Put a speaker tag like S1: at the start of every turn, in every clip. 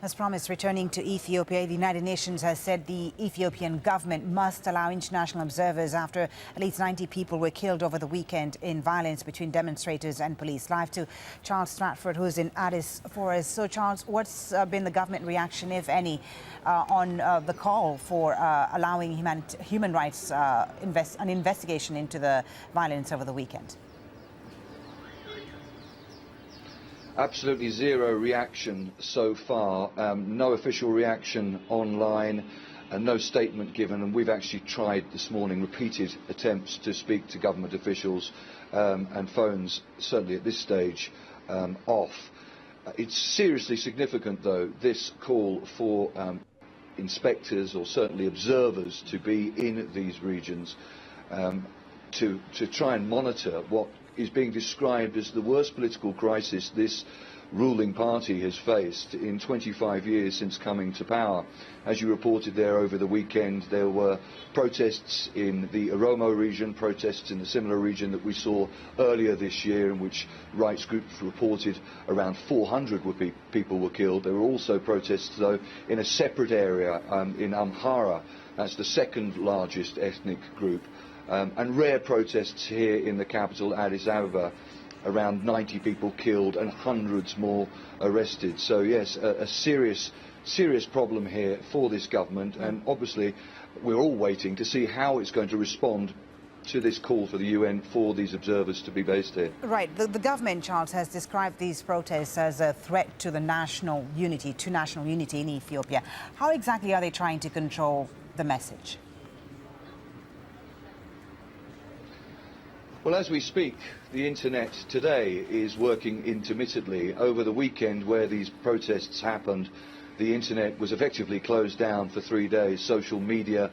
S1: As promised, returning to Ethiopia, the United Nations has said the Ethiopian government must allow international observers after at least 90 people were killed over the weekend in violence between demonstrators and police. Live to Charles Stratford, who's in Addis Ababa. So, Charles, what's been the government reaction, if any, on the call for allowing human rights an investigation into the violence over the weekend?
S2: Absolutely zero reaction so far, no official reaction online, and no statement given, and we've actually tried this morning repeated attempts to speak to government officials, and phones, certainly at this stage, off. It's seriously significant, though, this call for inspectors or certainly observers to be in these regions to try and monitor what is being described as the worst political crisis this ruling party has faced in 25 years since coming to power. As you reported there over the weekend, there were protests in the OROMO region, protests in the similar region that we saw earlier this year, in which rights groups reported around 400 people were killed. There were also protests, though, in a separate area in Amhara. That's the second largest ethnic group. And rare protests here in the capital, Addis Ababa, around 90 people killed and hundreds more arrested. So yes, a serious problem here for this government, and obviously we're all waiting to see how it's going to respond to this call for the UN for these observers to be based here.
S1: Right. The government, Charles, has described these protests as a threat to the national unity in Ethiopia. How exactly are they trying to control the message?
S2: Well, as we speak, the internet today is working intermittently. Over the weekend, where these protests happened, the internet was effectively closed down for 3 days. Social media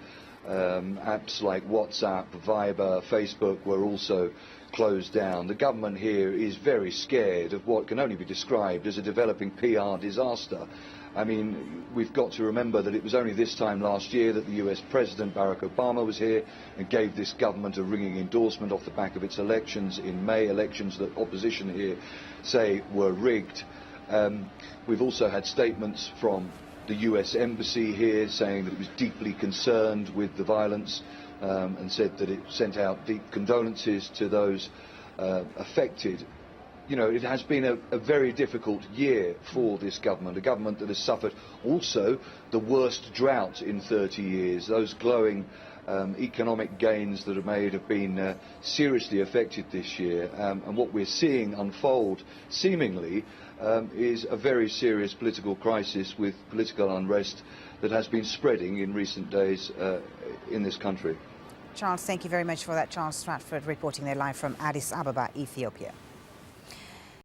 S2: apps like WhatsApp, Viber, Facebook were also closed down. The government here is very scared of what can only be described as a developing PR disaster. I mean, we've got to remember that it was only this time last year that the US President Barack Obama was here and gave this government a ringing endorsement off the back of its elections in May, elections that opposition here say were rigged. We've also had statements from the US Embassy here saying that it was deeply concerned with the violence, and said that it sent out deep condolences to those affected. You know, it has been a very difficult year for this government, a government that has suffered also the worst drought in 30 years. Those glowing economic gains that are made have been seriously affected this year, and what we're seeing unfold, seemingly, is a very serious political crisis with political unrest that has been spreading in recent days in this country.
S1: Charles, thank you very much for that. Charles Stratford reporting there live from Addis Ababa, Ethiopia.